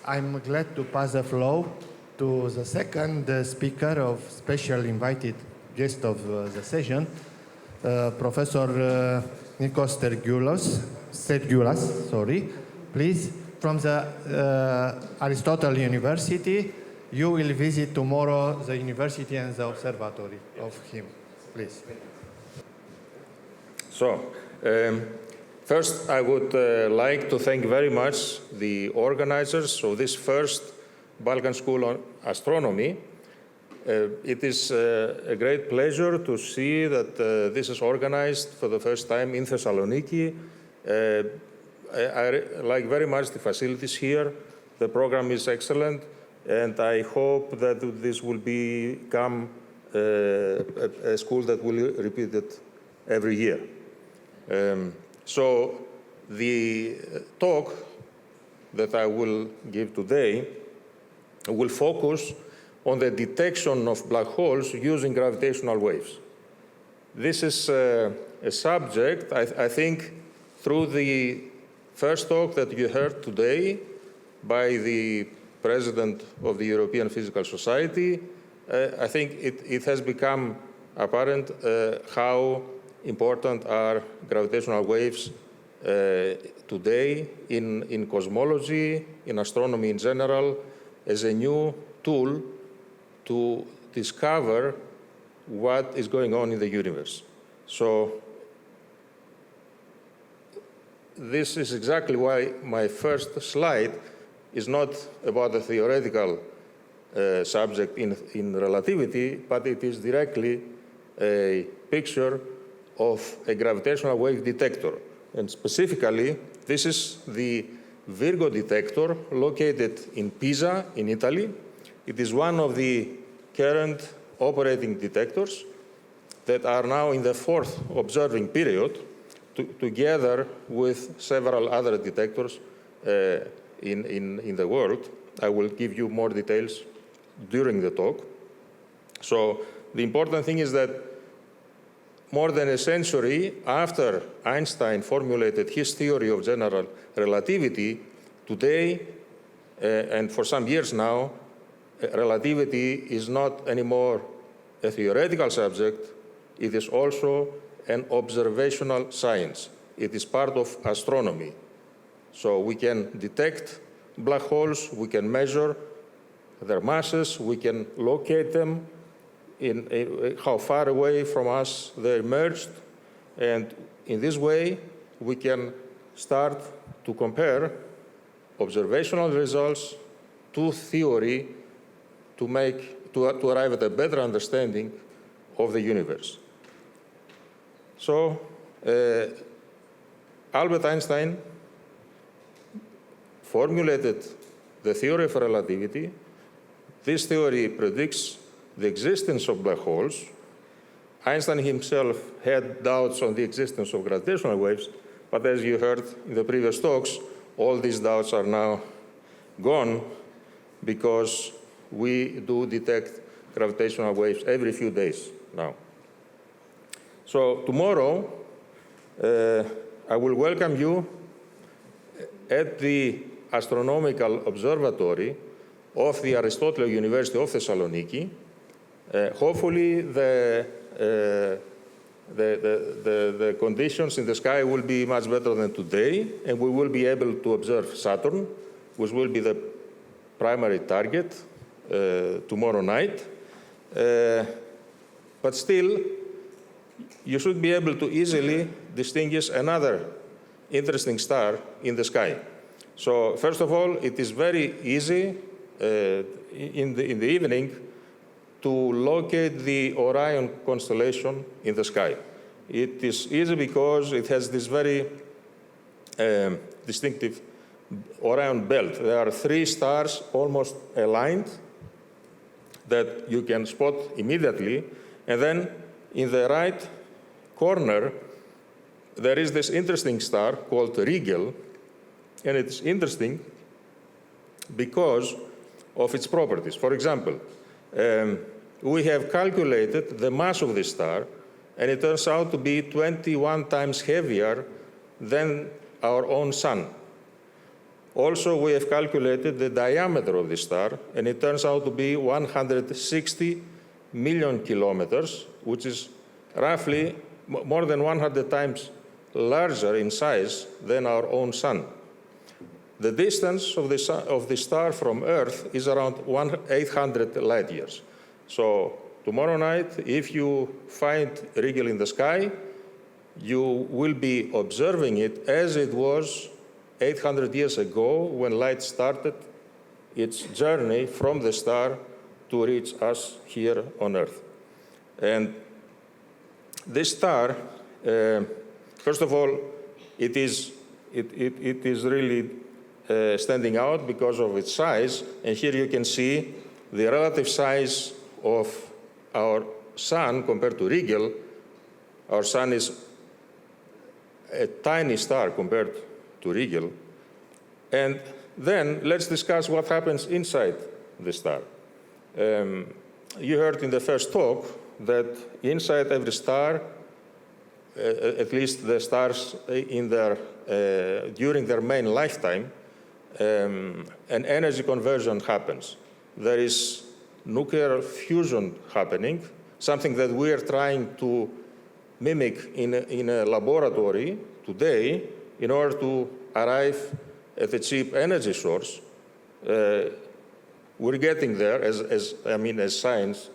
I'm glad to pass the floor to the second speaker of special invited guest of the session, Professor Nikolaos Stergioulas, please, from the Aristotle University. You will visit tomorrow the university and the observatory of him, please. So, first I would like to thank very much the organizers of this first Balkan School on Astronomy. It is a great pleasure to see that this is organized for the first time in Thessaloniki. I like very much the facilities here. The program is excellent, and I hope that this will become a school that will be repeated every year. So the talk that I will give today will focus on the detection of black holes using gravitational waves. This is a subject, I think, through the first talk that you heard today by the President of the European Physical Society, I think it has become apparent how important are gravitational waves today in cosmology, in astronomy in general, as a new tool to discover what is going on in the universe. So this is exactly why my first slide is not about a theoretical subject in relativity, but it is directly a picture of a gravitational wave detector. And specifically, this is the Virgo detector located in Pisa, in Italy. It is one of the current operating detectors that are now in the fourth observing period, together with several other detectors in the world. I will give you more details during the talk. So the important thing is that more than a century after Einstein formulated his theory of general relativity, today, and for some years now, relativity is not anymore a theoretical subject. It is also an observational science. It is part of astronomy. So we can detect black holes, we can measure their masses, we can locate them, in how far away from us they emerged, and in this way we can start to compare observational results to theory to arrive at a better understanding of the universe. So Albert Einstein formulated the theory of relativity. This theory predicts the existence of black holes. Einstein himself had doubts on the existence of gravitational waves, but as you heard in the previous talks, all these doubts are now gone because we do detect gravitational waves every few days now. So tomorrow, I will welcome you at the Astronomical Observatory of the Aristotle University of Thessaloniki. Hopefully the conditions in the sky will be much better than today, and we will be able to observe Saturn, which will be the primary target tomorrow night. But still, you should be able to easily distinguish another interesting star in the sky. So first of all, it is very easy in the evening to locate the Orion constellation in the sky. It is easy because it has this very distinctive Orion belt. There are 3 stars almost aligned that you can spot immediately. And then in the right corner, there is this interesting star called Rigel. And it's interesting because of its properties. For example, we have calculated the mass of this star, and it turns out to be 21 times heavier than our own sun. Also, we have calculated the diameter of the star, and it turns out to be 160 million kilometers, which is roughly more than 100 times larger in size than our own sun. The distance of the star from Earth is around 800 light years. So tomorrow night, if you find Rigel in the sky, you will be observing it as it was 800 years ago when light started its journey from the star to reach us here on Earth. And this star, first of all, it is really standing out because of its size. And here you can see the relative size of our sun compared to Rigel. Our sun is a tiny star compared to Rigel. And then let's discuss what happens inside the star. You heard in the first talk that inside every star, at least the stars in during their main lifetime, an energy conversion happens. There is nuclear fusion happening, something that we are trying to mimic in a laboratory today in order to arrive at a cheap energy source. We're getting there as science.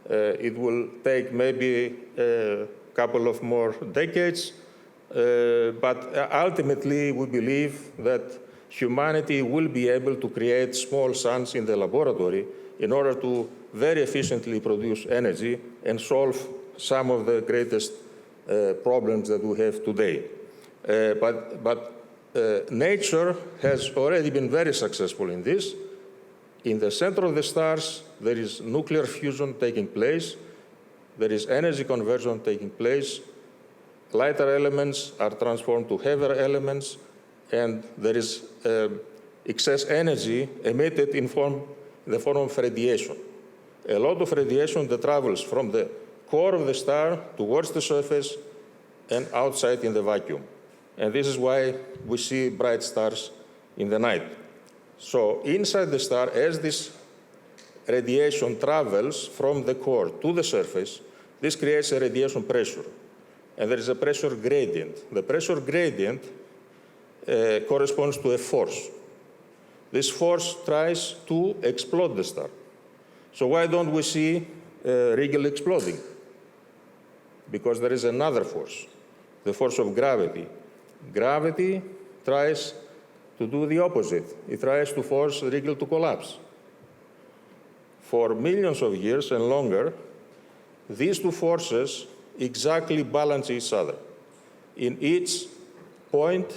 It will take maybe a couple of more decades, but ultimately we believe that humanity will be able to create small suns in the laboratory in order to very efficiently produce energy and solve some of the greatest problems that we have today. But nature has already been very successful in this. In the center of the stars, there is nuclear fusion taking place. There is energy conversion taking place. Lighter elements are transformed to heavier elements, and there is excess energy emitted in the form of radiation. A lot of radiation that travels from the core of the star towards the surface and outside in the vacuum. And this is why we see bright stars in the night. So inside the star, as this radiation travels from the core to the surface, this creates a radiation pressure. And there is a pressure gradient. The pressure gradient corresponds to a force. This force tries to explode the star. So why don't we see Rigel exploding? Because there is another force, the force of gravity. Gravity tries to do the opposite. It tries to force Rigel to collapse. For millions of years and longer, these two forces exactly balance each other. In each point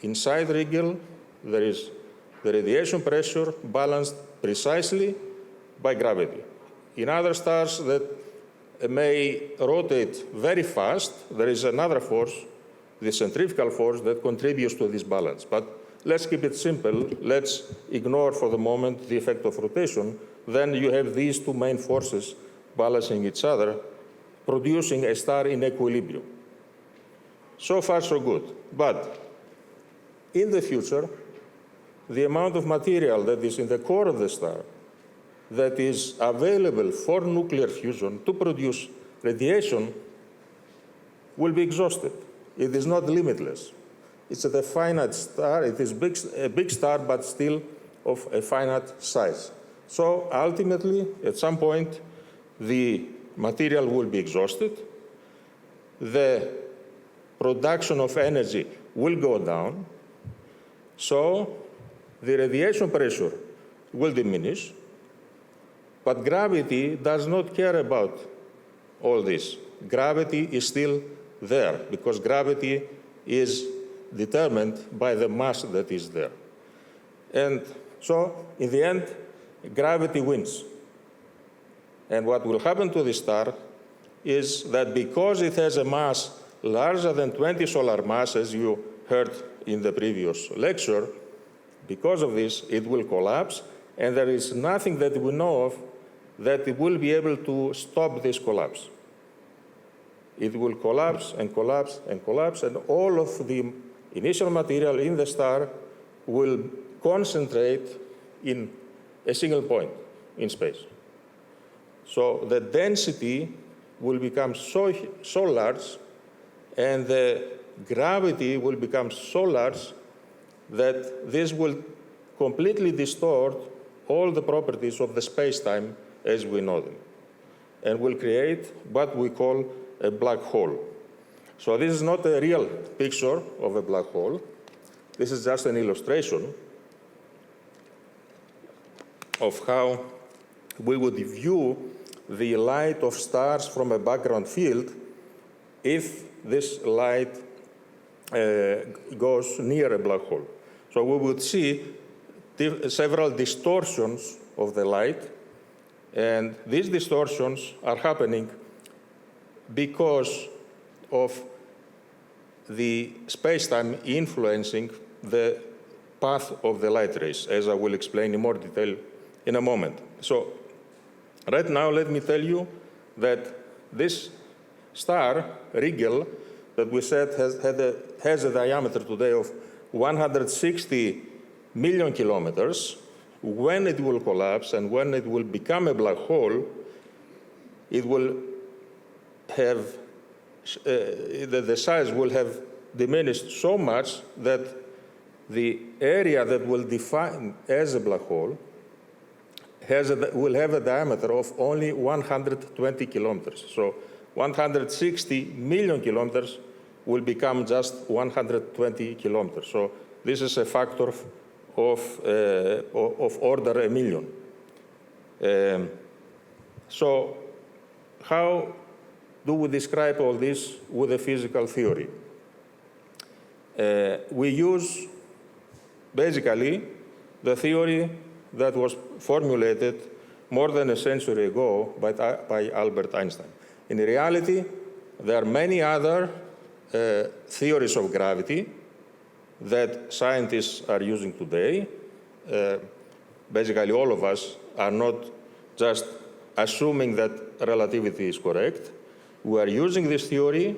inside Rigel, there is the radiation pressure balanced precisely by gravity. In other stars that may rotate very fast, there is another force, the centrifugal force, that contributes to this balance. But let's keep it simple. Let's ignore for the moment the effect of rotation. Then you have these two main forces balancing each other, producing a star in equilibrium. So far, so good. But in the future, the amount of material that is in the core of the star that is available for nuclear fusion to produce radiation will be exhausted. It is not limitless. It's a finite star. It is a big star, but still of a finite size. So ultimately, at some point, the material will be exhausted. The production of energy will go down. So the radiation pressure will diminish. But gravity does not care about all this. Gravity is still there because gravity is determined by the mass that is there. And so, in the end, gravity wins. And what will happen to the star is that because it has a mass larger than 20 solar mass, as you heard in the previous lecture, because of this, it will collapse, and there is nothing that we know of that it will be able to stop this collapse. It will collapse and collapse and collapse, and all of the initial material in the star will concentrate in a single point in space. So the density will become so large, and the gravity will become so large that this will completely distort all the properties of the space-time as we know them, and will create what we call a black hole. So this is not a real picture of a black hole. This is just an illustration of how we would view the light of stars from a background field if this light goes near a black hole. So we would see several distortions of the light, and these distortions are happening because of the space-time influencing the path of the light rays, as I will explain in more detail in a moment. So right now, let me tell you that this star, Rigel, that we said has a diameter today of 160 million kilometers, when it will collapse and when it will become a black hole, it will have, the size will have diminished so much that the area that will define as a black hole will have a diameter of only 120 kilometers. So 160 million kilometers will become just 120 kilometers. So this is a factor of order a million. So how do we describe all this with a physical theory? We use basically the theory that was formulated more than a century ago by Albert Einstein. In reality, there are many other theories of gravity that scientists are using today. Basically, all of us are not just assuming that relativity is correct. We are using this theory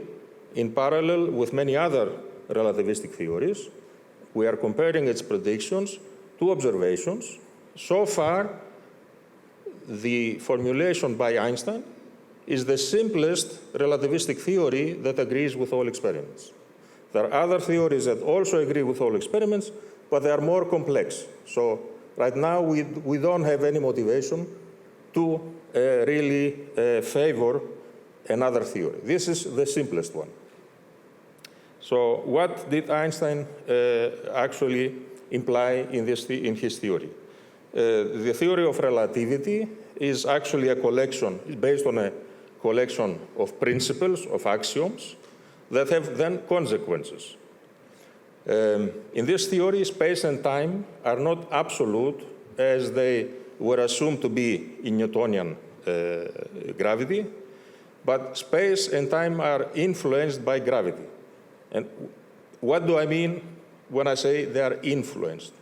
in parallel with many other relativistic theories. We are comparing its predictions to observations. So far, the formulation by Einstein is the simplest relativistic theory that agrees with all experiments. There are other theories that also agree with all experiments, but they are more complex. So right now, we don't have any motivation to really favor another theory. This is the simplest one. So what did Einstein actually imply in his theory? The theory of relativity is actually a collection, is based on a collection of principles, of axioms, that have then consequences. In this theory, space and time are not absolute as they were assumed to be in Newtonian gravity, but space and time are influenced by gravity. And what do I mean when I say they are influenced?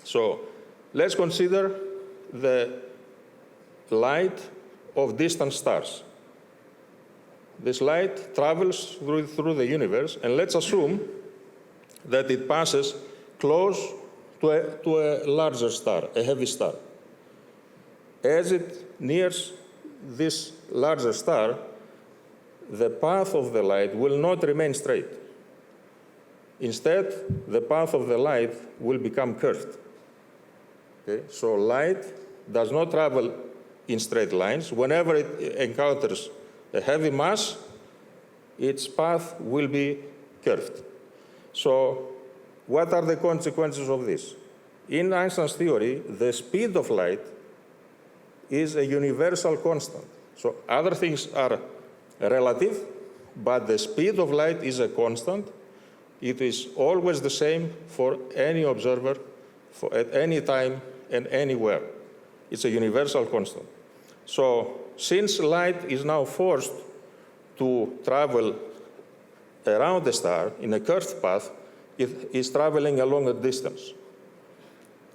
So let's consider the light of distant stars. This light travels through the universe, and let's assume that it passes close to a larger star, a heavy star. As it nears this larger star, the path of the light will not remain straight. Instead, the path of the light will become curved. Okay? So light does not travel in straight lines. Whenever it encounters a heavy mass, its path will be curved. So what are the consequences of this? In Einstein's theory, the speed of light is a universal constant. So other things are relative, but the speed of light is a constant. It is always the same for any observer at any time and anywhere. It's a universal constant. So since light is now forced to travel around the star in a curved path, it is traveling along a distance.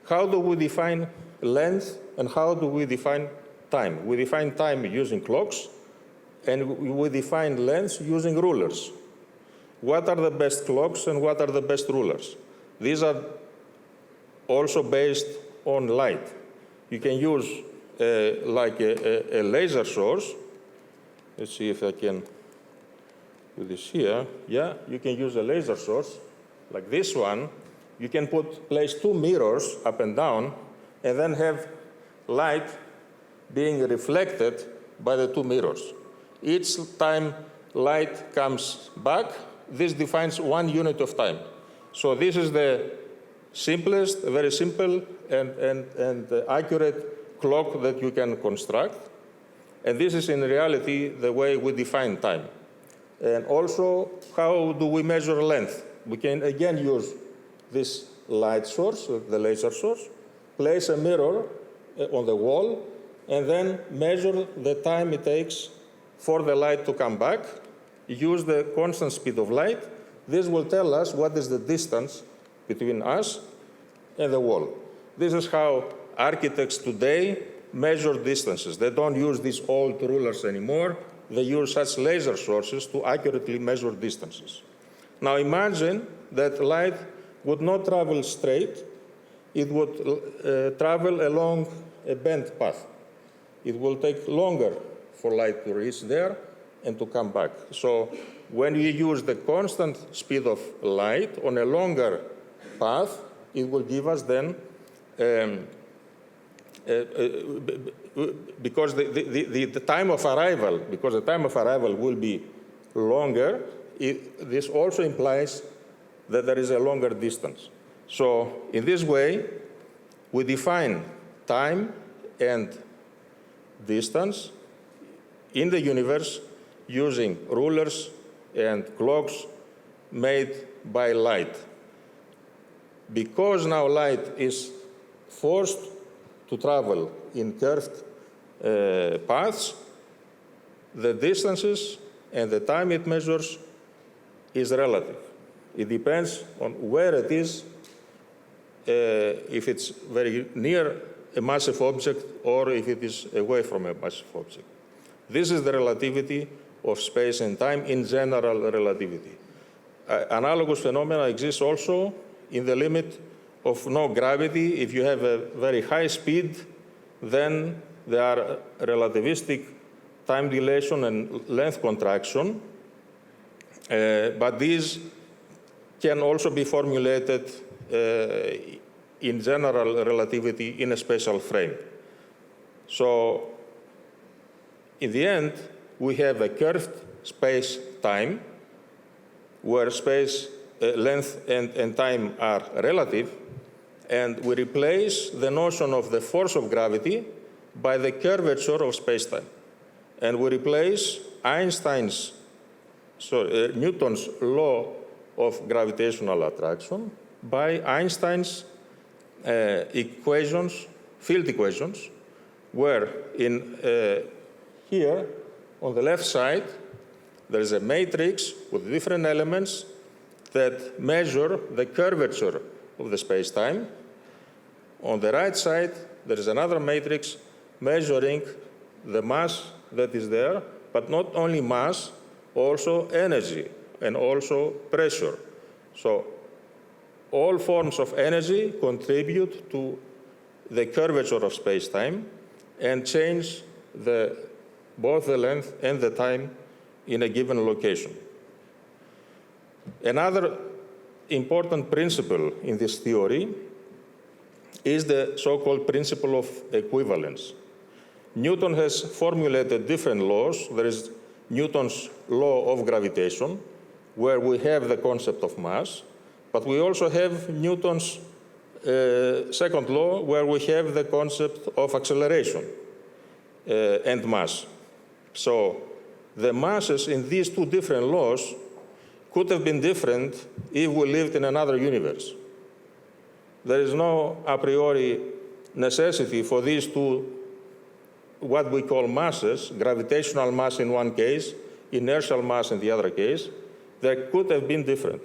How do we define length and how do we define time? We define time using clocks, and we define length using rulers. What are the best clocks and what are the best rulers? These are also based on light. You can use like a laser source. Let's see if I can do this here. Yeah, you can use a laser source like this one. You can place 2 mirrors up and down, and then have light being reflected by the 2 mirrors. Each time light comes back, this defines 1 unit of time. So this is the simplest, very simple and accurate clock that you can construct. And this is in reality the way we define time. And also, how do we measure length? We can again use this light source, the laser source, place a mirror on the wall, and then measure the time it takes for the light to come back. Use the constant speed of light. This will tell us what is the distance between us and the wall. This is how architects today measure distances. They don't use these old rulers anymore. They use such laser sources to accurately measure distances. Now imagine that light would not travel straight. It would travel along a bent path. It will take longer for light to reach there and to come back. So when you use the constant speed of light on a longer path, it will give us then, because the time of arrival, will be longer, this also implies that there is a longer distance. So in this way, we define time and distance in the universe using rulers and clocks made by light. Because now light is forced to travel in curved paths, the distances and the time it measures is relative. It depends on where it is, if it's very near a massive object or if it is away from a massive object. This is the relativity of space and time in general relativity. Analogous phenomena exist also in the limit of no gravity. If you have a very high speed, then there are relativistic time dilation and length contraction, but these can also be formulated in general relativity in a special frame. So in the end, we have a curved space-time where space, length and time are relative, and we replace the notion of the force of gravity by the curvature of space-time. And we replace Newton's law of gravitational attraction by Einstein's equations, field equations, where here on the left side there is a matrix with different elements that measure the curvature of the space-time. On the right side there is another matrix measuring the mass that is there, but not only mass, also energy and also pressure. So all forms of energy contribute to the curvature of space-time and change both the length and the time in a given location. Another important principle in this theory is the so-called principle of equivalence. Newton has formulated different laws. There is Newton's law of gravitation, where we have the concept of mass, but we also have Newton's second law, where we have the concept of acceleration and mass. So the masses in these two different laws could have been different if we lived in another universe. There is no a priori necessity for these two, what we call masses, gravitational mass in one case, inertial mass in the other case. They could have been different.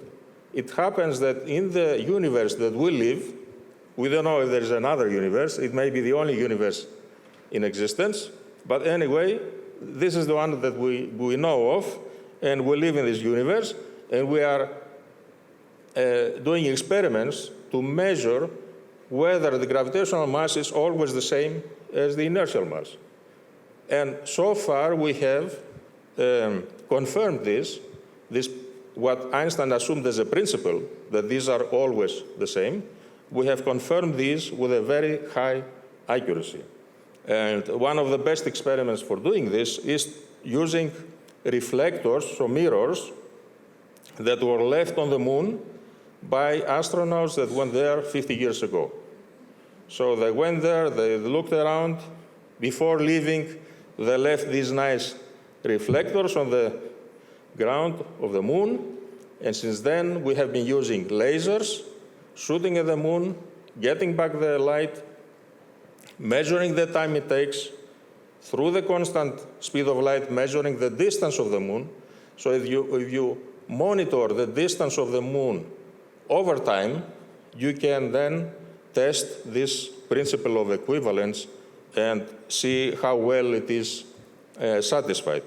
It happens that in the universe that we live, we don't know if there is another universe. It may be the only universe in existence. But anyway, this is the one that we know of, and we live in this universe, and we are doing experiments to measure whether the gravitational mass is always the same as the inertial mass. And so far, we have confirmed this, what Einstein assumed as a principle, that these are always the same. We have confirmed these with a very high accuracy. And one of the best experiments for doing this is using reflectors, so mirrors, that were left on the moon by astronauts that went there 50 years ago. So they went there, they looked around. Before leaving, they left these nice reflectors on the ground of the moon. And since then, we have been using lasers, shooting at the moon, getting back the light, measuring the time it takes, through the constant speed of light, measuring the distance of the moon. So if you monitor the distance of the moon over time, you can then test this principle of equivalence and see how well it is satisfied.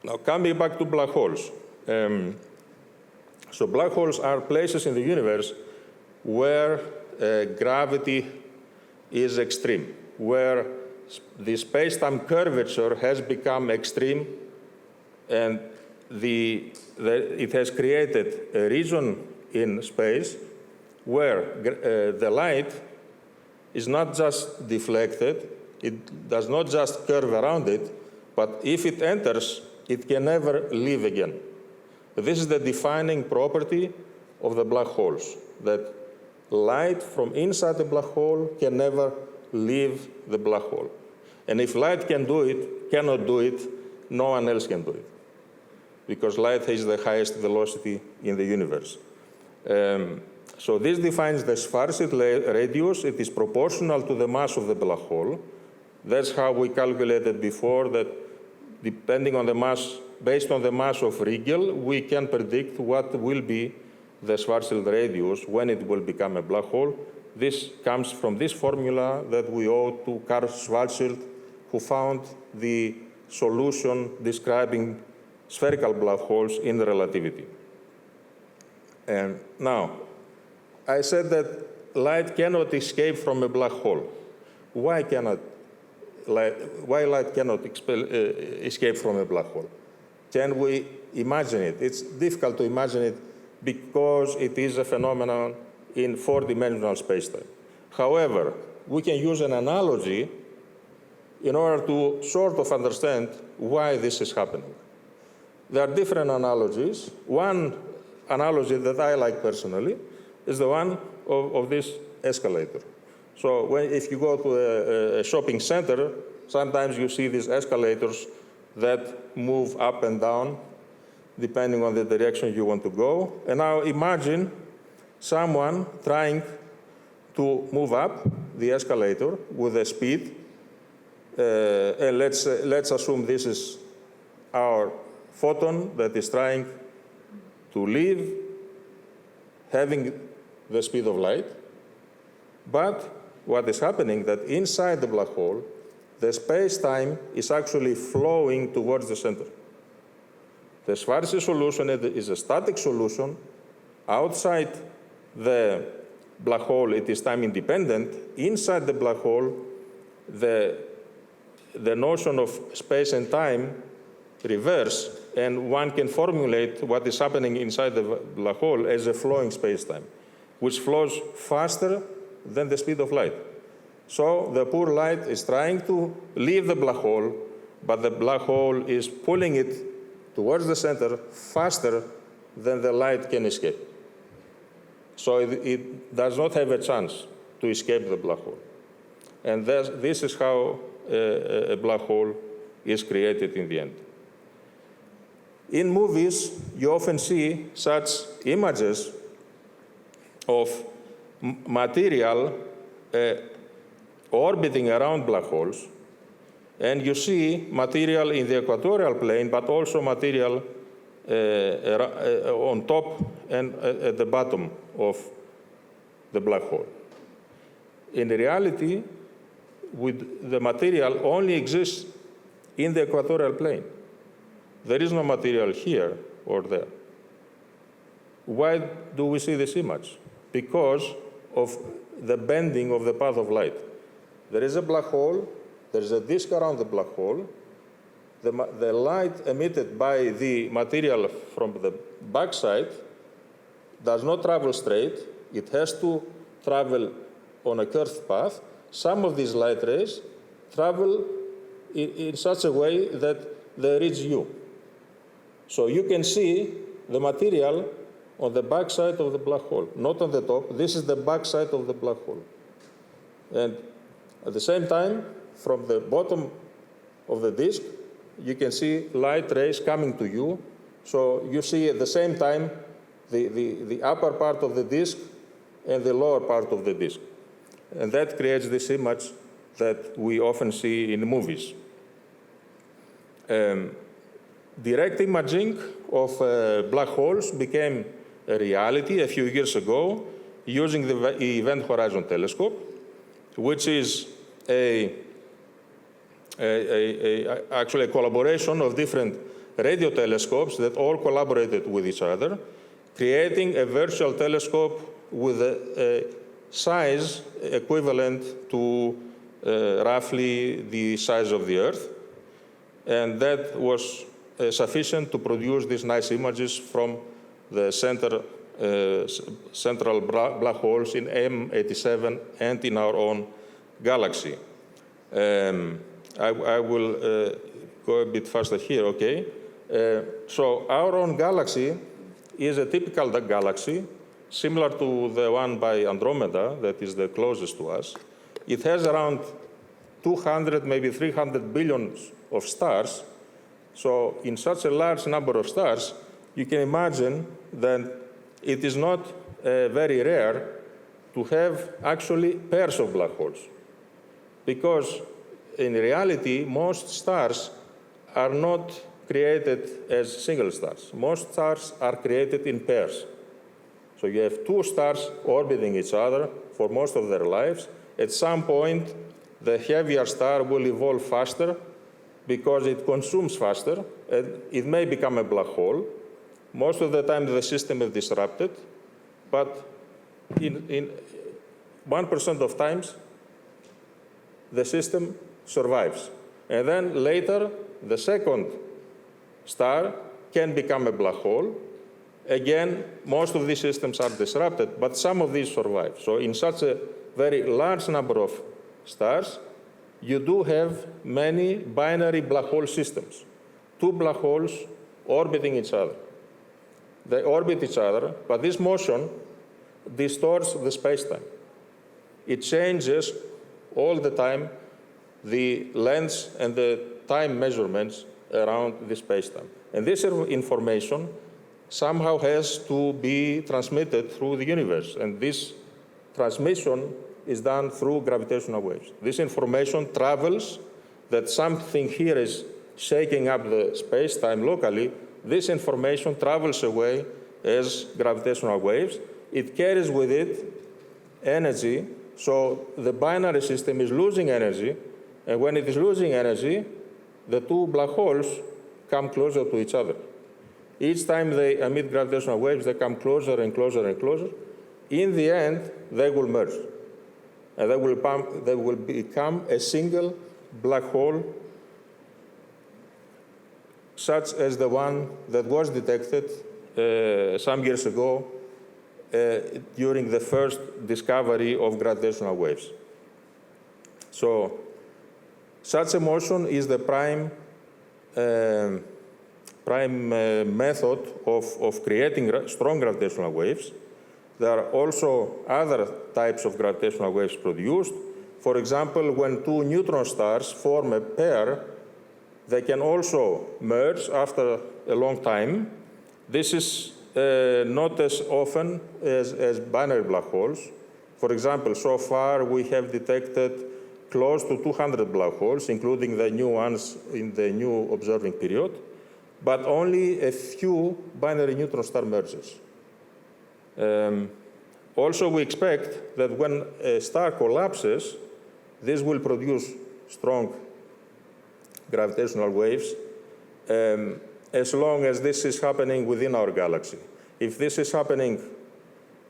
Now, coming back to black holes. So black holes are places in the universe where gravity is extreme, where the space-time curvature has become extreme, and it has created a region in space where the light is not just deflected, it does not just curve around it, but if it enters, it can never leave again. This is the defining property of the black holes, that light from inside the black hole can never leave the black hole. And if light cannot do it, no one else can do it, because light has the highest velocity in the universe. So this defines the Schwarzschild radius. It is proportional to the mass of the black hole. That's how we calculated before that, depending on the mass, based on the mass of Rigel, we can predict what will be the Schwarzschild radius when it will become a black hole. This comes from this formula that we owe to Karl Schwarzschild, who found the solution describing spherical black holes in relativity. And now, I said that light cannot escape from a black hole. Why light cannot escape from a black hole? Can we imagine it? It's difficult to imagine it because it is a phenomenon in four-dimensional spacetime. However, we can use an analogy in order to sort of understand why this is happening. There are different analogies. One analogy that I like personally is the one of this escalator. So if you go to a shopping center, sometimes you see these escalators that move up and down depending on the direction you want to go. And now imagine someone trying to move up the escalator with a speed. And let's assume this is our photon that is trying to leave, having the speed of light. But what is happening that inside the black hole, the space-time is actually flowing towards the center. The Schwarzschild solution is a static solution. Outside the black hole, it is time independent. Inside the black hole, the notion of space and time reverse, and one can formulate what is happening inside the black hole as a flowing space-time, which flows faster than the speed of light. So the poor light is trying to leave the black hole, but the black hole is pulling it towards the center faster than the light can escape. So it does not have a chance to escape the black hole. And this is how a black hole is created in the end. In movies, you often see such images of material orbiting around black holes, and you see material in the equatorial plane, but also material on top and at the bottom of the black hole. In reality, the material only exists in the equatorial plane. There is no material here or there. Why do we see this image? Because of the bending of the path of light. There is a black hole, there is a disk around the black hole. The light emitted by the material from the backside does not travel straight. It has to travel on a curved path. Some of these light rays travel in such a way that they reach you. So you can see the material on the backside of the black hole, not on the top. This is the backside of the black hole. And at the same time, from the bottom of the disk, you can see light rays coming to you. So you see at the same time the upper part of the disk and the lower part of the disk. And that creates this image that we often see in movies. Direct imaging of black holes became a reality a few years ago using the Event Horizon Telescope, which is actually a collaboration of different radio telescopes that all collaborated with each other, creating a virtual telescope with a size equivalent to roughly the size of the Earth. And that was sufficient to produce these nice images from the central black holes in M87 and in our own galaxy. I will go a bit faster here, okay? So our own galaxy is a typical galaxy, similar to the one by Andromeda, that is the closest to us. It has around 200, maybe 300 billion of stars. So in such a large number of stars, you can imagine that it is not very rare to have actually pairs of black holes. Because in reality, most stars are not created as single stars. Most stars are created in pairs. So you have two stars orbiting each other for most of their lives. At some point, the heavier star will evolve faster because it consumes faster, and it may become a black hole. Most of the time, the system is disrupted, but in 1% of times, the system survives. And then later, the second star can become a black hole. Again, most of these systems are disrupted, but some of these survive. So in such a very large number of stars, you do have many binary black hole systems. Two black holes orbiting each other. They orbit each other, but this motion distorts the space-time. It changes all the time the lengths and the time measurements around the space-time. And this information somehow has to be transmitted through the universe. And this transmission is done through gravitational waves. This information travels, that something here is shaking up the space-time locally. This information travels away as gravitational waves. It carries with it energy, so the binary system is losing energy, and when it is losing energy, the two black holes come closer to each other. Each time they emit gravitational waves, they come closer and closer and closer. In the end, they will merge, and they will become a single black hole, such as the one that was detected some years ago during the first discovery of gravitational waves. So such a motion is the prime method of creating strong gravitational waves. There are also other types of gravitational waves produced. For example, when two neutron stars form a pair, they can also merge after a long time. This is not as often as binary black holes. For example, so far we have detected close to 200 black holes, including the new ones in the new observing period, but only a few binary neutron star mergers. Also, we expect that when a star collapses, this will produce strong gravitational waves, as long as this is happening within our galaxy. If this is happening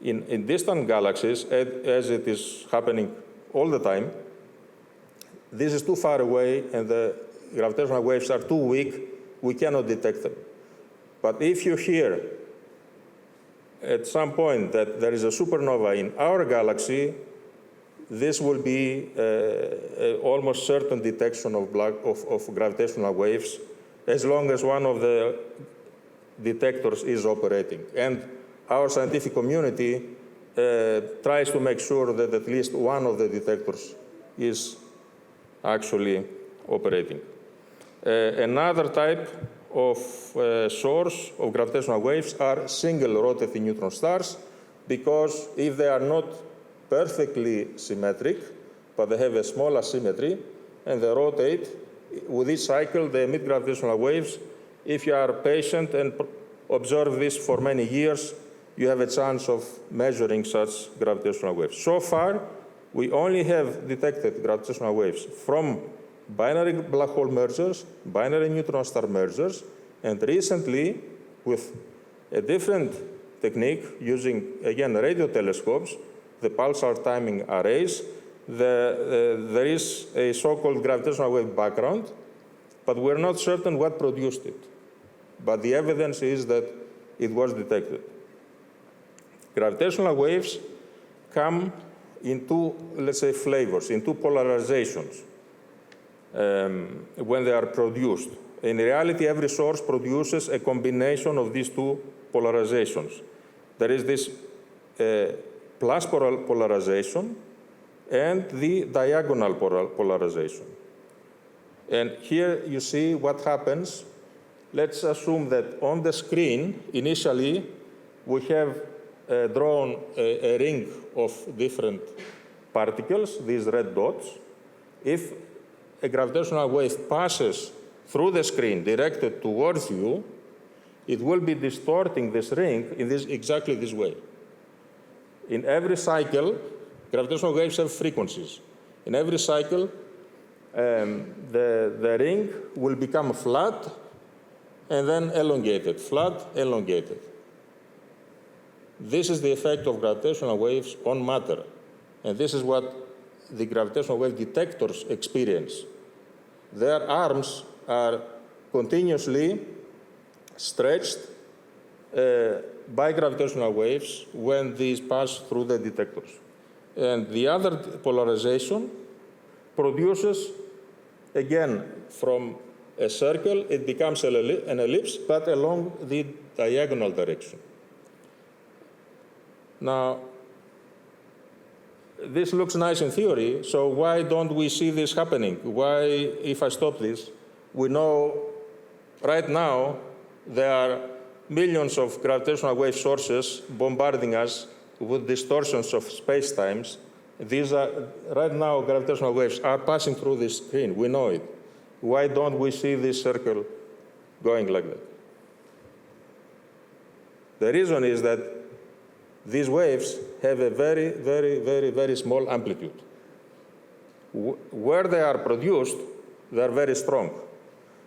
In distant galaxies, as it is happening all the time, this is too far away and the gravitational waves are too weak, we cannot detect them. But if you hear at some point that there is a supernova in our galaxy, this will be almost certain detection of gravitational waves as long as one of the detectors is operating. And our scientific community tries to make sure that at least one of the detectors is actually operating. Another type of source of gravitational waves are single rotating neutron stars, because if they are not perfectly symmetric, but they have a small asymmetry, and they rotate, with each cycle they emit gravitational waves. If you are patient and observe this for many years, you have a chance of measuring such gravitational waves. So far, we only have detected gravitational waves from binary black hole mergers, binary neutron star mergers, and recently, with a different technique, using, again, radio telescopes, the pulsar timing arrays, there is a so-called gravitational wave background, but we're not certain what produced it. But the evidence is that it was detected. Gravitational waves come in two, let's say, flavors, in two polarizations when they are produced. In reality, every source produces a combination of these two polarizations. There is this plus polarization and the diagonal polarization. And here you see what happens. Let's assume that on the screen, initially, we have drawn a ring of different particles, these red dots. If a gravitational wave passes through the screen directed towards you, it will be distorting this ring in exactly this way. In every cycle, gravitational waves have frequencies. In every cycle, the ring will become flat and then elongated, flat, elongated. This is the effect of gravitational waves on matter. And this is what the gravitational wave detectors experience. Their arms are continuously stretched by gravitational waves when these pass through the detectors. And the other polarization produces, again, from a circle, it becomes an ellipse, but along the diagonal direction. Now, this looks nice in theory, so why don't we see this happening? Why, if I stop this, we know right now there are millions of gravitational wave sources bombarding us with distortions of space-times. These are, right now, gravitational waves are passing through this screen. We know it. Why don't we see this circle going like that? The reason is that these waves have a very, very, very, very small amplitude. Where they are produced, they are very strong.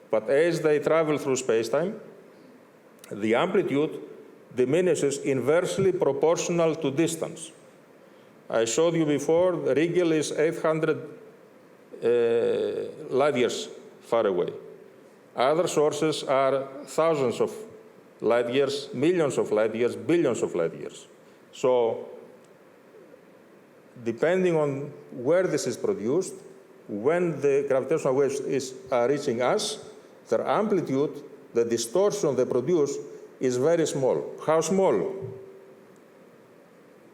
But as they travel through space-time, the amplitude diminishes inversely proportional to distance. I showed you before, Rigel is 800 light years far away. Other sources are thousands of light years, millions of light years, billions of light years. So, depending on where this is produced, when the gravitational waves are reaching us, their amplitude, the distortion they produce, is very small. How small?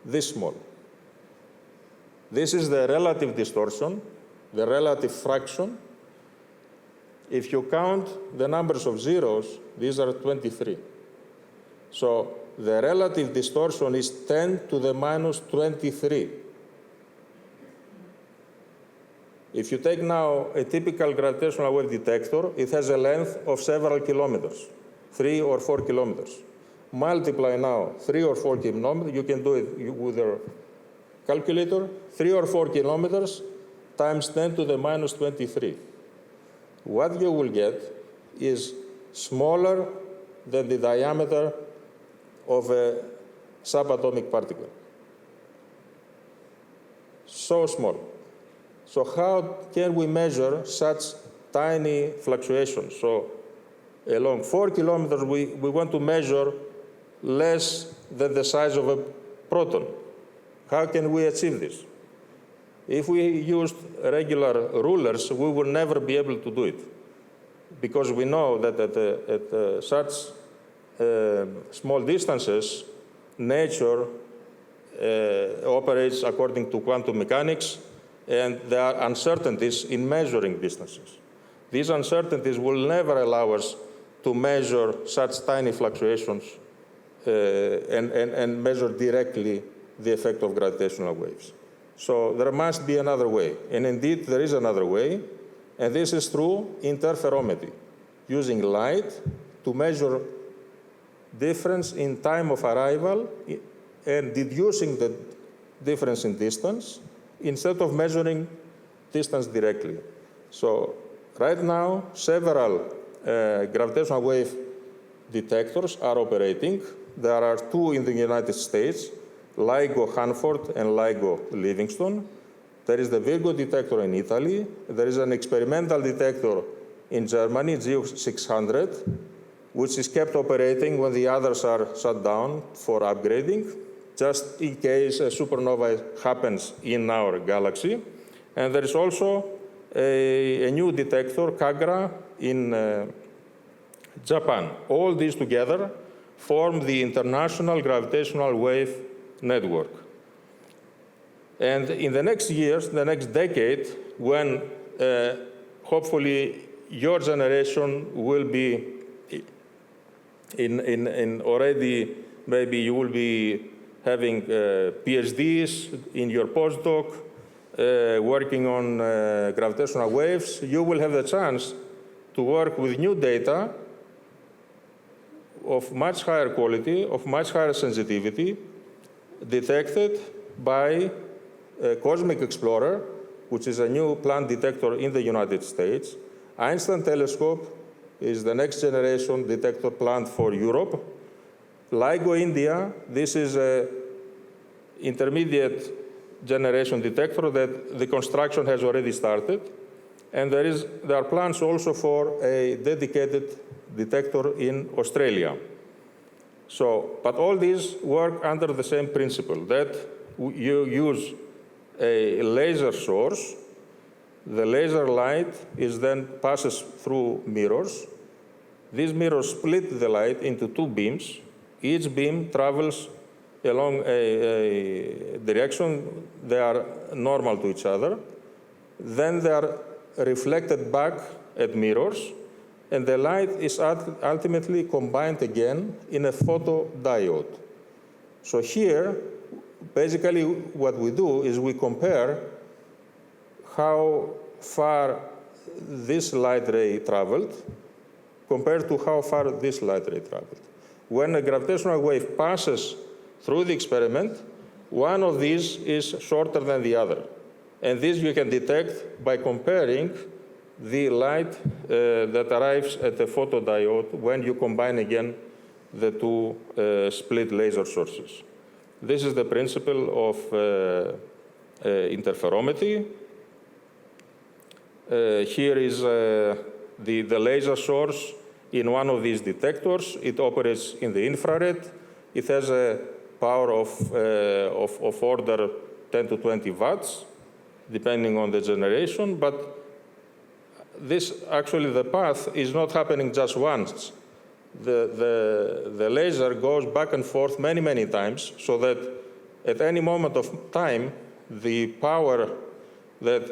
This small. This is the relative distortion, the relative fraction. If you count the numbers of zeros, these are 23. So the relative distortion is 10 to the minus 23. If you take now a typical gravitational wave detector, it has a length of several kilometers, 3 or 4 kilometers. Multiply now 3 or 4 kilometers, you can do it with your calculator, 3 or 4 kilometers times 10 to the minus 23. What you will get is smaller than the diameter of a subatomic particle. So small. So how can we measure such tiny fluctuations? So along 4 kilometers, we want to measure less than the size of a proton. How can we achieve this? If we used regular rulers, we will never be able to do it, because we know that at such small distances, nature operates according to quantum mechanics, and there are uncertainties in measuring distances. These uncertainties will never allow us to measure such tiny fluctuations and measure directly the effect of gravitational waves. So there must be another way, and indeed there is another way, and this is through interferometry, using light to measure difference in time of arrival and deducing the difference in distance instead of measuring distance directly. So right now, several gravitational wave detectors are operating. There are 2 in the United States, LIGO Hanford and LIGO Livingston. There is the Virgo detector in Italy. There is an experimental detector in Germany, GEO600, which is kept operating when the others are shut down for upgrading, just in case a supernova happens in our galaxy. And there is also a new detector, Kagra, in Japan. All these together form the International Gravitational Wave Network. And in the next years, the next decade, when hopefully your generation will be in already, maybe you will be having PhDs in your postdoc, working on gravitational waves, you will have the chance to work with new data of much higher quality, of much higher sensitivity, detected by Cosmic Explorer, which is a new plant detector in the United States. Einstein Telescope is the next generation detector plant for Europe. LIGO India, this is an intermediate generation detector that the construction has already started. And there are plans also for a dedicated detector in Australia. So, but all these work under the same principle, that you use a laser source. The laser light then passes through mirrors. These mirrors split the light into 2 beams. Each beam travels along a direction. They are normal to each other. Then they are reflected back at mirrors, and the light is ultimately combined again in a photodiode. So here, basically what we do is we compare how far this light ray traveled compared to how far this light ray traveled. When a gravitational wave passes through the experiment, one of these is shorter than the other. And this you can detect by comparing the light that arrives at the photodiode when you combine again the 2 split laser sources. This is the principle of interferometry. Here is the laser source in one of these detectors. It operates in the infrared. It has a power of order 10 to 20 watts, depending on the generation. But this, actually, the path is not happening just once. The laser goes back and forth many, many times, so that at any moment of time, the power that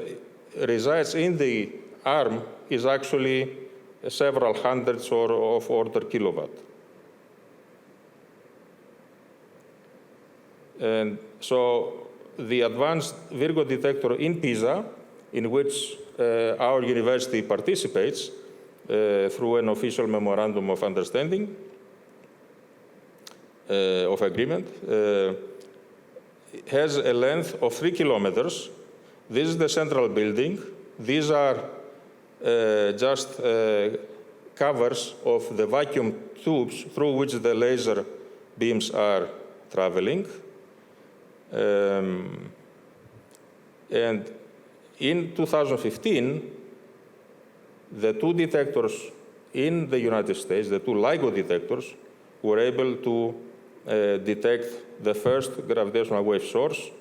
resides in the arm is actually several hundreds of order kilowatt. And so the advanced Virgo detector in Pisa, in which our university participates through an official memorandum of understanding, of agreement, has a length of 3 kilometers. This is the central building. These are just covers of the vacuum tubes through which the laser beams are traveling. And in 2015, the two detectors in the United States, the two LIGO detectors, were able to detect the first gravitational wave source,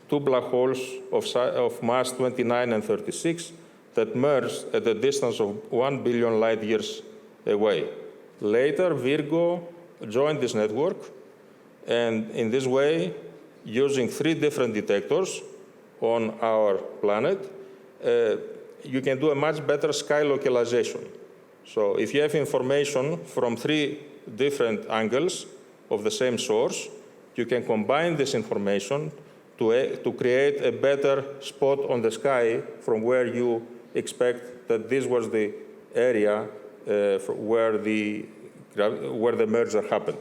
two black holes of mass 29 and 36 that merged at a distance of 1 billion light years away. Later, Virgo joined this network, and in this way, using three different detectors on our planet, you can do a much better sky localization. So if you have information from three different angles of the same source, you can combine this information to create a better spot on the sky from where you expect that this was the area where the merger happened.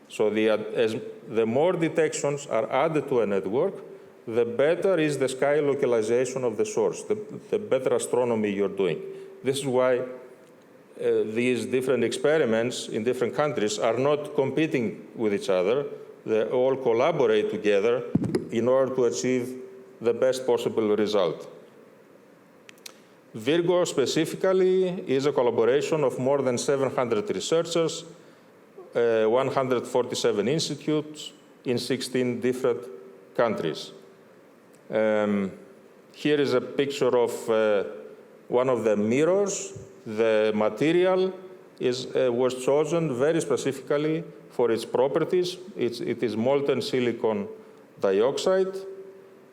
So as the more detections are added to a network, the better is the sky localization of the source, the better astronomy you're doing. This is why these different experiments in different countries are not competing with each other. They all collaborate together in order to achieve the best possible result. Virgo specifically is a collaboration of more than 700 researchers, 147 institutes in 16 different countries. Here is a picture of one of the mirrors. The material was chosen very specifically for its properties. It is molten silicon dioxide.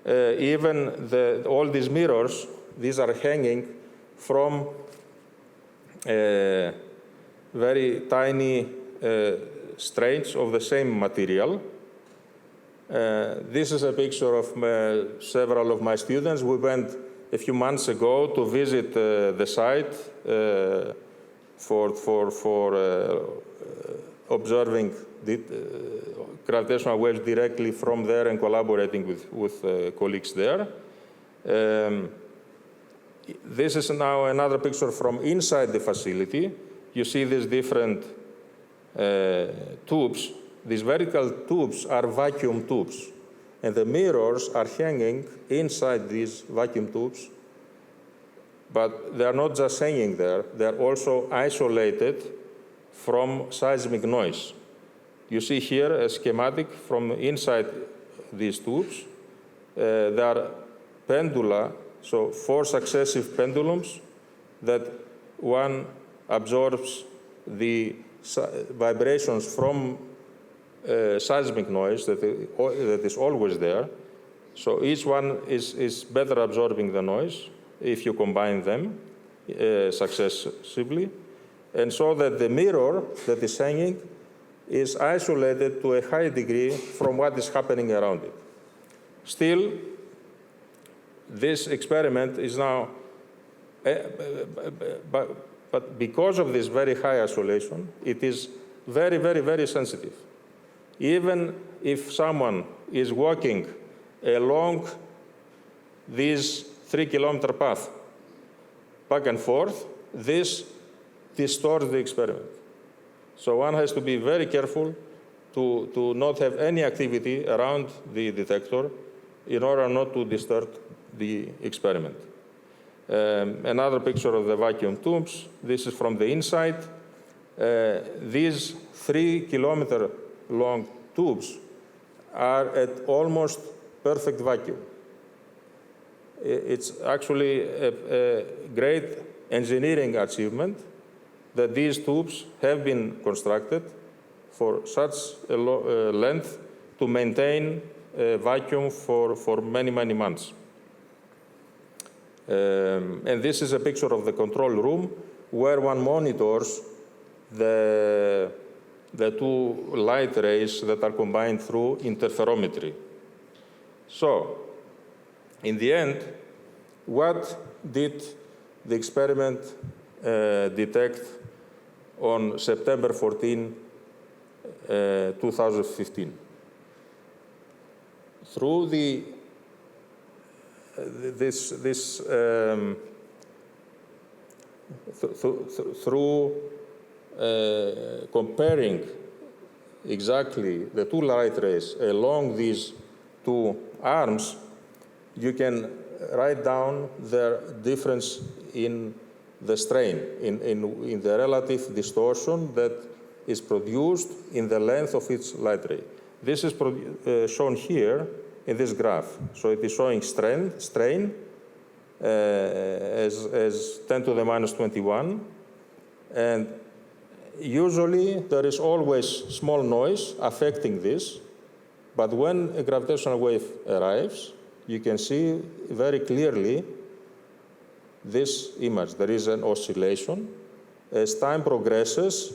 Even all these mirrors, these are hanging from very tiny strands of the same material. This is a picture of several of my students. We went a few months ago to visit the site for observing gravitational waves directly from there and collaborating with colleagues there. This is now another picture from inside the facility. You see these different tubes. These vertical tubes are vacuum tubes, and the mirrors are hanging inside these vacuum tubes. But they are not just hanging there, they are also isolated from seismic noise. You see here a schematic from inside these tubes. There are pendula, so 4 successive pendulums that one absorbs the vibrations from seismic noise that is always there. So each one is better absorbing the noise if you combine them successively. And so that the mirror that is hanging is isolated to a high degree from what is happening around it. Still, this experiment is now, but because of this very high isolation, it is very, very, very sensitive. Even if someone is walking along this 3-kilometer path back and forth, this distorts the experiment. So one has to be very careful to not have any activity around the detector in order not to distort the experiment. Another picture of the vacuum tubes. This is from the inside. These 3-kilometer long tubes are at almost perfect vacuum. It's actually a great engineering achievement that these tubes have been constructed for such a length to maintain a vacuum for many, many months. And this is a picture of the control room where one monitors the two light rays that are combined through interferometry. So, in the end, what did the experiment detect on September 14, 2015? Through through comparing exactly the two light rays along these two arms, you can write down their difference in the strain, in the relative distortion that is produced in the length of each light ray. This is shown here in this graph. So it is showing strain as 10 to the minus 21. And usually there is always small noise affecting this. But when a gravitational wave arrives, you can see very clearly this image. There is an oscillation. As time progresses,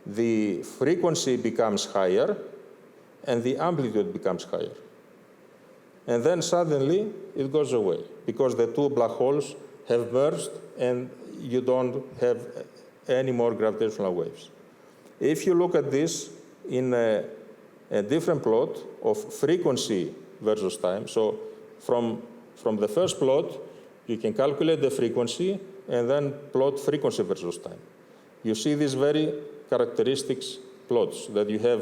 the frequency becomes higher and the amplitude becomes higher. And then suddenly it goes away because the two black holes have merged and you don't have any more gravitational waves. If you look at this in a different plot of frequency versus time, so from the first plot, you can calculate the frequency and then plot frequency versus time. You see these very characteristic plots that you have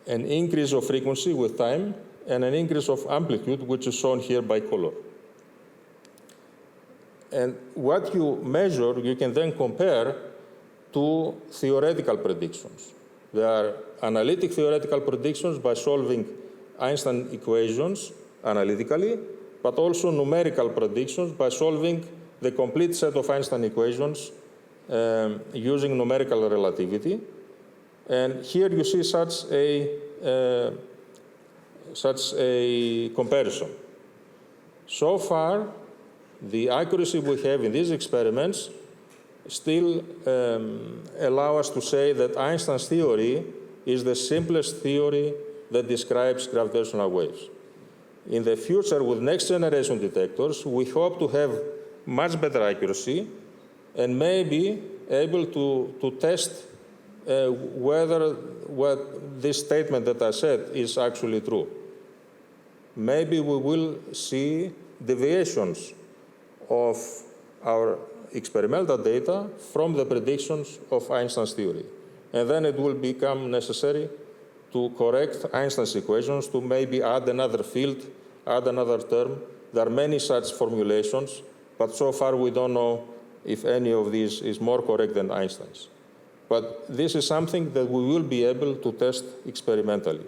an increase of frequency with time and an increase of amplitude, which is shown here by color. And what you measure, you can then compare to theoretical predictions. There are analytic theoretical predictions by solving Einstein equations analytically, but also numerical predictions by solving the complete set of Einstein equations using numerical relativity. And here you see such a comparison. So far, the accuracy we have in these experiments still allow us to say that Einstein's theory is the simplest theory that describes gravitational waves. In the future, with next generation detectors, we hope to have much better accuracy and may be able to test whether what this statement that I said is actually true. Maybe we will see deviations of our experimental data from the predictions of Einstein's theory. And then it will become necessary to correct Einstein's equations, to maybe add another field, add another term. There are many such formulations, but so far we don't know if any of these is more correct than Einstein's. But this is something that we will be able to test experimentally.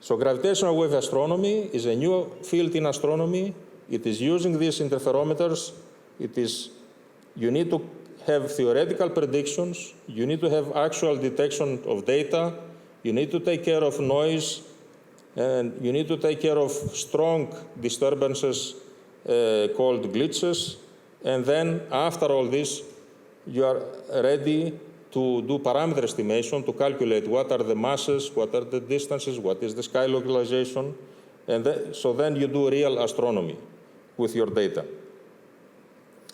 So gravitational wave astronomy is a new field in astronomy. It is using these interferometers. You need to have theoretical predictions. You need to have actual detection of data. You need to take care of noise. And you need to take care of strong disturbances called glitches. And then after all this, you are ready to do parameter estimation, to calculate what are the masses, what are the distances, what is the sky localization. And so then you do real astronomy with your data.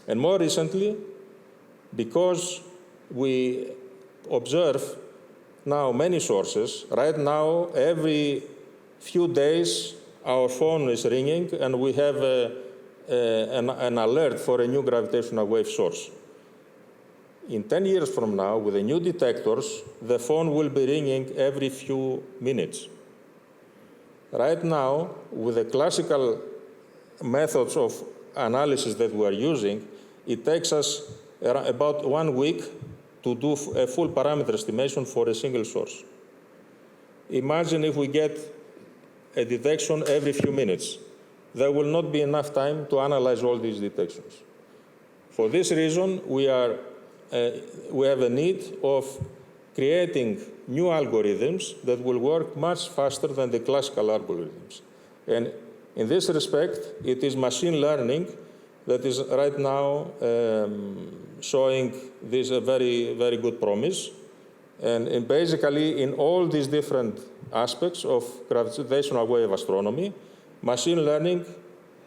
And more recently, because we observe now many sources, right now every few days our phone is ringing and we have an alert for a new gravitational wave source. In 10 years from now, with the new detectors, the phone will be ringing every few minutes. Right now, with the classical methods of analysis that we are using, it takes us about 1 week to do a full parameter estimation for a single source. Imagine if we get a detection every few minutes. There will not be enough time to analyze all these detections. For this reason, we have a need of creating new algorithms that will work much faster than the classical algorithms. And in this respect, it is machine learning that is right now showing this a very, very good promise. And basically, in all these different aspects of gravitational wave astronomy, machine learning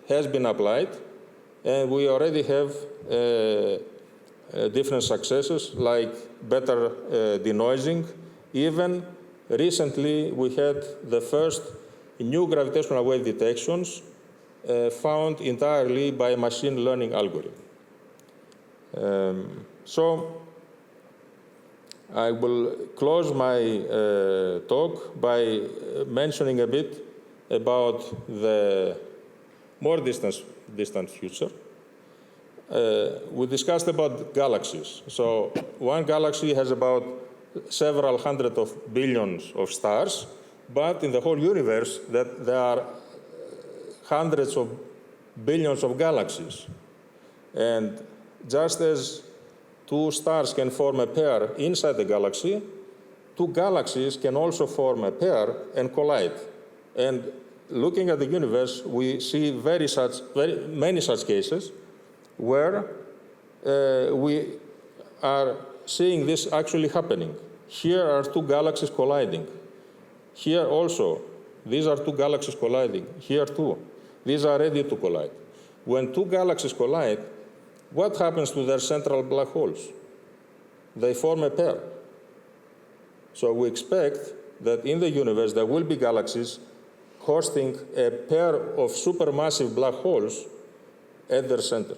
has been applied, and we already have different successes, like better denoising. Even recently, we had the first new gravitational wave detections found entirely by a machine learning algorithm. So I will close my talk by mentioning a bit about the more distant future. We discussed about galaxies. So one galaxy has about several hundred of billions of stars, but in the whole universe there are hundreds of billions of galaxies. And just as two stars can form a pair inside the galaxy, two galaxies can also form a pair and collide. And looking at the universe, we see very many such cases where we are seeing this actually happening. Here are two galaxies colliding. Here also, these are two galaxies colliding. Here too, these are ready to collide. When two galaxies collide, what happens to their central black holes? They form a pair. So we expect that in the universe there will be galaxies hosting a pair of supermassive black holes at their center.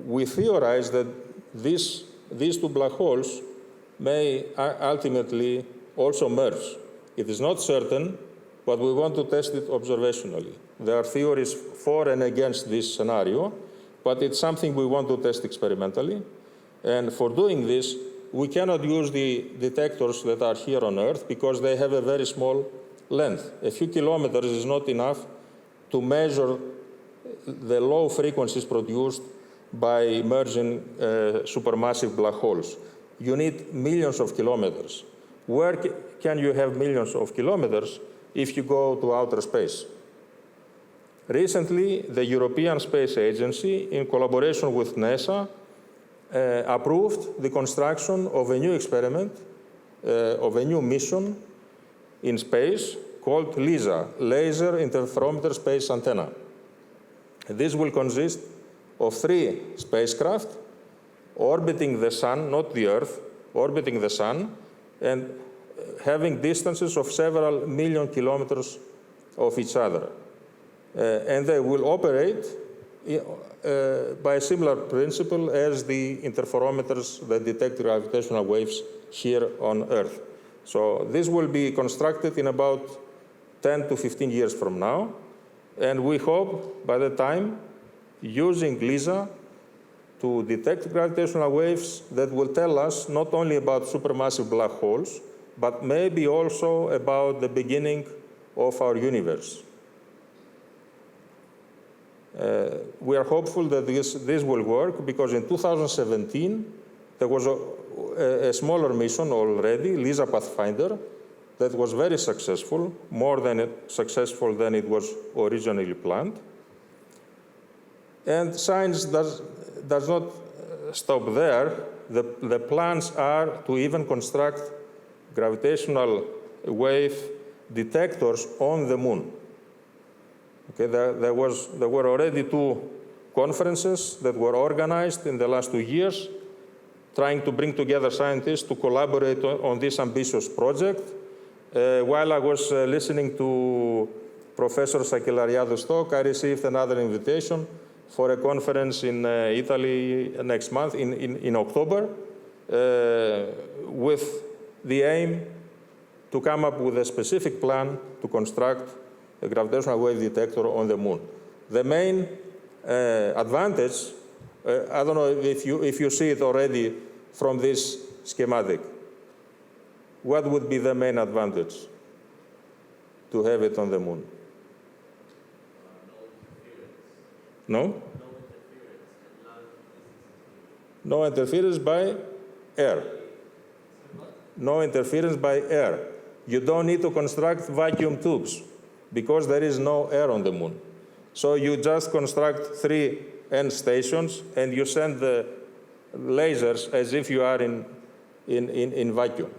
We theorize that these two black holes may ultimately also merge. It is not certain, but we want to test it observationally. There are theories for and against this scenario, but it's something we want to test experimentally. And for doing this, we cannot use the detectors that are here on Earth because they have a very small length. A few kilometers is not enough to measure the low frequencies produced by merging supermassive black holes. You need millions of kilometers. Where can you have millions of kilometers if you go to outer space? Recently, the European Space Agency, in collaboration with NASA, approved the construction of a new experiment, of a new mission in space called LISA, Laser Interferometer Space Antenna. This will consist of 3 spacecraft orbiting the Sun, not the Earth, orbiting the Sun, and having distances of several million kilometers of each other. And they will operate by a similar principle as the interferometers that detect gravitational waves here on Earth. So this will be constructed in about 10 to 15 years from now. And we hope by the time, using LISA to detect gravitational waves that will tell us not only about supermassive black holes, but maybe also about the beginning of our universe. We are hopeful that this will work because in 2017, there was a smaller mission already, LISA Pathfinder, that was very successful, more successful than it was originally planned. And science does not stop there. The plans are to even construct gravitational wave detectors on the moon. Okay, there were already 2 conferences that were organized in the last 2 years, trying to bring together scientists to collaborate on this ambitious project. While I was listening to Professor Sakellariadou's talk, I received another invitation for a conference in Italy next month, in October, with the aim to come up with a specific plan to construct a gravitational wave detector on the moon. The main advantage, I don't know if you see it already from this schematic. What would be the main advantage to have it on the moon? No? No interference by air. No interference by air. You don't need to construct vacuum tubes because there is no air on the moon. So you just construct 3 end stations and you send the lasers as if you are in vacuum,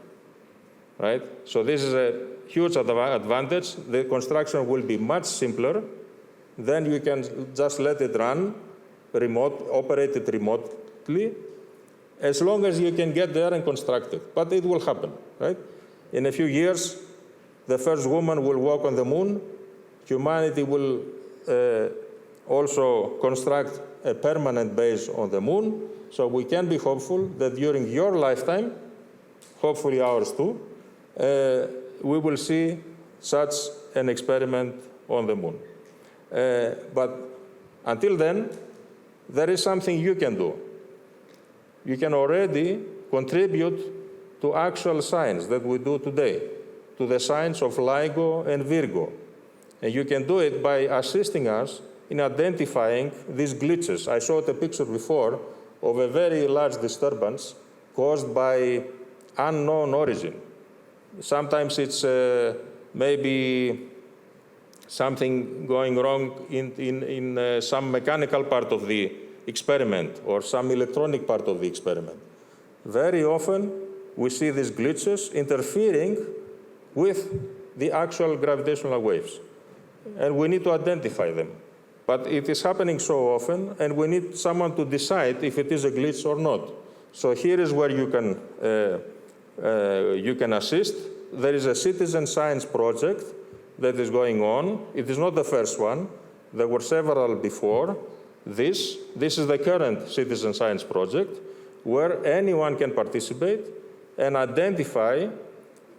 right? So this is a huge advantage. The construction will be much simpler. Then you can just let it run, operate it remotely, as long as you can get there and construct it. But it will happen, right? In a few years, the first woman will walk on the moon. Humanity will also construct a permanent base on the moon. So we can be hopeful that during your lifetime, hopefully ours too, we will see such an experiment on the moon. But until then, there is something you can do. You can already contribute to actual science that we do today, to the science of LIGO and Virgo. And you can do it by assisting us in identifying these glitches. I showed a picture before of a very large disturbance caused by unknown origin. Sometimes it's maybe something going wrong in some mechanical part of the experiment or some electronic part of the experiment. Very often, we see these glitches interfering with the actual gravitational waves. And we need to identify them. But it is happening so often, and we need someone to decide if it is a glitch or not. So here is where you can assist. There is a citizen science project that is going on. It is not the first one. There were several before this. This is the current citizen science project, where anyone can participate and identify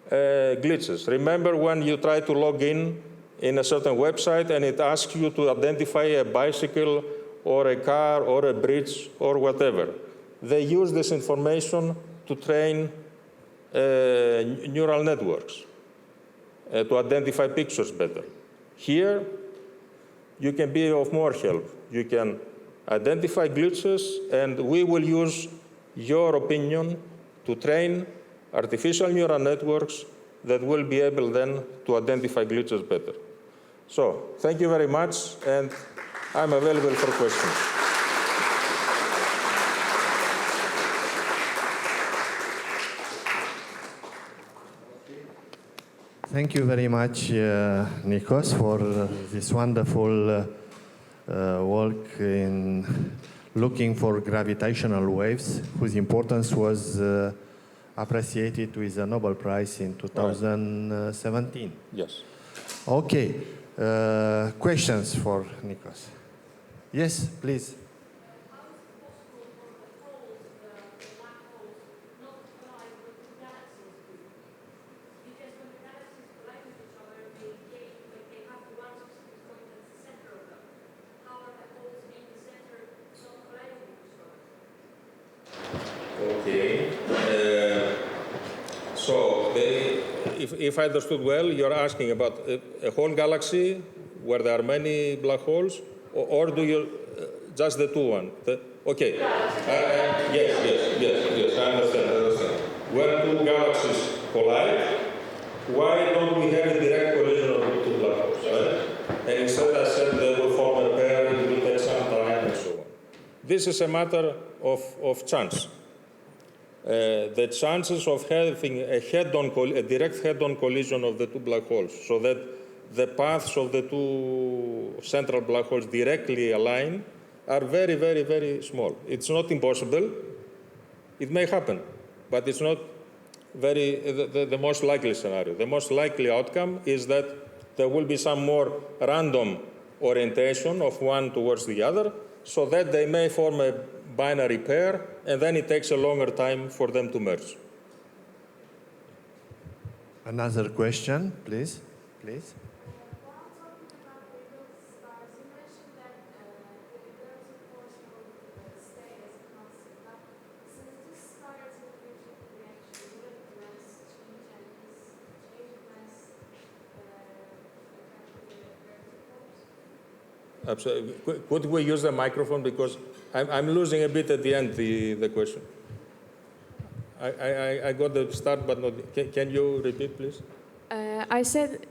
glitches. Remember when you try to log in a certain website and it asks you to identify a bicycle or a car or a bridge or whatever? They use this information to train neural networks to identify pictures better. Here, you can be of more help. You can identify glitches, and we will use your opinion to train artificial neural networks that will be able then to identify glitches better. So, thank you very much, and I'm available for questions. Thank you very much, Nikos, for this wonderful work in looking for gravitational waves, whose importance was appreciated with a Nobel Prize in 2017. Yes. Okay. Questions for Nikos? Yes, please. Okay. So, if I understood well, you're asking about a whole galaxy where there are many black holes, or do you just the two one? Okay. Yes. I understand. When two galaxies collide, why don't we have a direct collision of the two black holes, right? And instead, I said they will form a pair, it will take some time, and so on. This is a matter of chance. The chances of having a direct head-on collision of the two black holes, so that the paths of the two central black holes directly align, are very, very, very small. It's not impossible. It may happen, but it's not the most likely scenario. The most likely outcome is that there will be some more random orientation of one towards the other, so that they may form a binary pair, and then it takes a longer time for them to merge. Another question, please. Please. While talking about Regal stars, you mentioned that the gravity force will stay as a constant. But since this star is a fusion reaction, wouldn't the mass change, and this change of mass affect the gravity force? Absolutely. Could we use the microphone, because I'm losing a bit at the end the question. I got the start, but not. Can you repeat, please? I said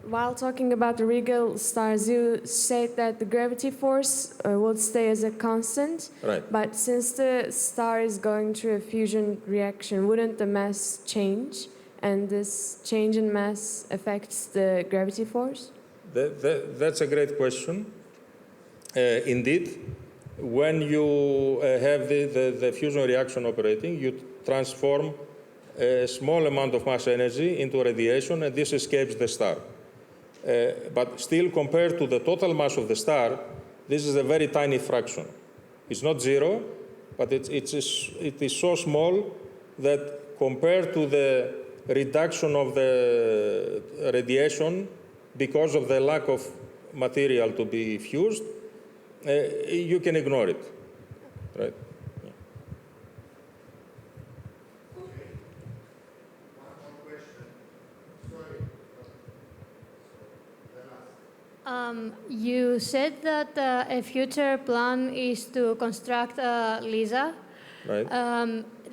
while talking about the Regal stars, you said that the gravity force will stay as a constant. Right. But since the star is going through a fusion reaction, wouldn't the mass change? And this change in mass affects the gravity force? That's a great question. Indeed, when you have the fusion reaction operating, you transform a small amount of mass energy into radiation, and this escapes the star. But still, compared to the total mass of the star, this is a very tiny fraction. It's not zero, but it is so small that compared to the reduction of the radiation because of the lack of material to be fused, you can ignore it, right? Yeah. Okay. One more question. Sorry. You said that a future plan is to construct a LISA, Right.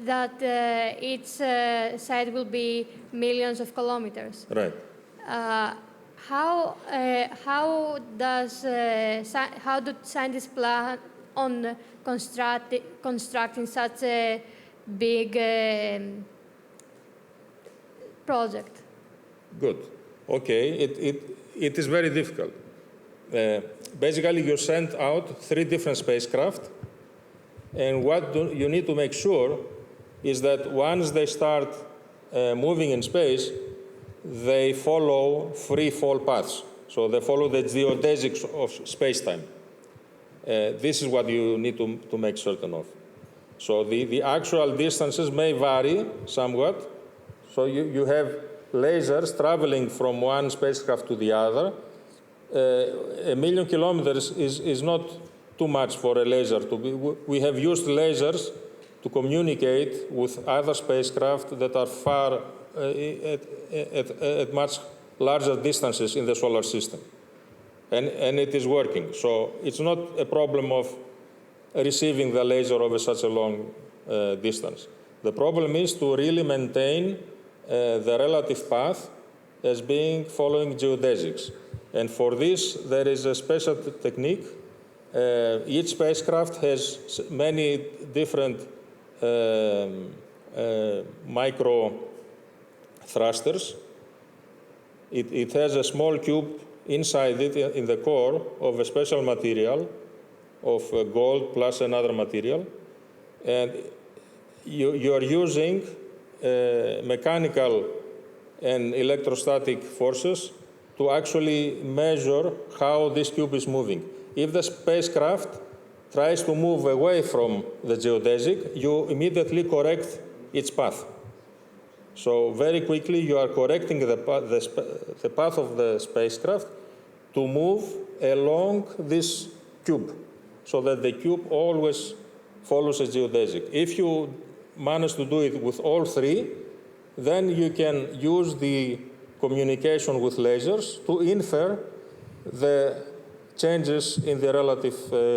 that its site will be millions of kilometers. Right. How do scientists plan on constructing such a big project? Good. Okay. It is very difficult. Basically, you send out 3 different spacecraft, and what you need to make sure is that once they start moving in space, they follow free fall paths. So they follow the geodesics of space-time. This is what you need to make certain of. So the actual distances may vary somewhat. So you have lasers traveling from one spacecraft to the other. 1 million kilometers is not too much for a laser to be. We have used lasers to communicate with other spacecraft that are far at much larger distances in the solar system. And it is working. So it's not a problem of receiving the laser over such a long distance. The problem is to really maintain the relative path as being following geodesics. And for this, there is a special technique. Each spacecraft has many different micro thrusters. It has a small cube inside it in the core of a special material of gold plus another material. And you are using mechanical and electrostatic forces to actually measure how this cube is moving. If the spacecraft tries to move away from the geodesic, you immediately correct its path. So very quickly you are correcting the path of the spacecraft to move along this cube, so that the cube always follows a geodesic. If you manage to do it with all 3, then you can use the communication with lasers to infer the changes in the relative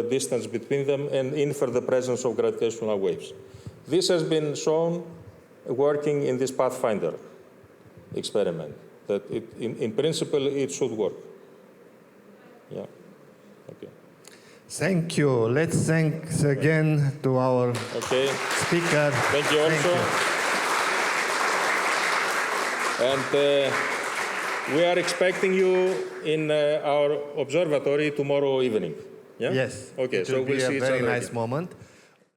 distance between them and infer the presence of gravitational waves. This has been shown working in this Pathfinder experiment, that in principle it should work. Yeah. Okay. Thank you. Let's thank again to our speaker. Thank you also. And we are expecting you in our observatory tomorrow evening. Yeah? Yes. Okay. It So will be we'll see a each very other nice again. moment.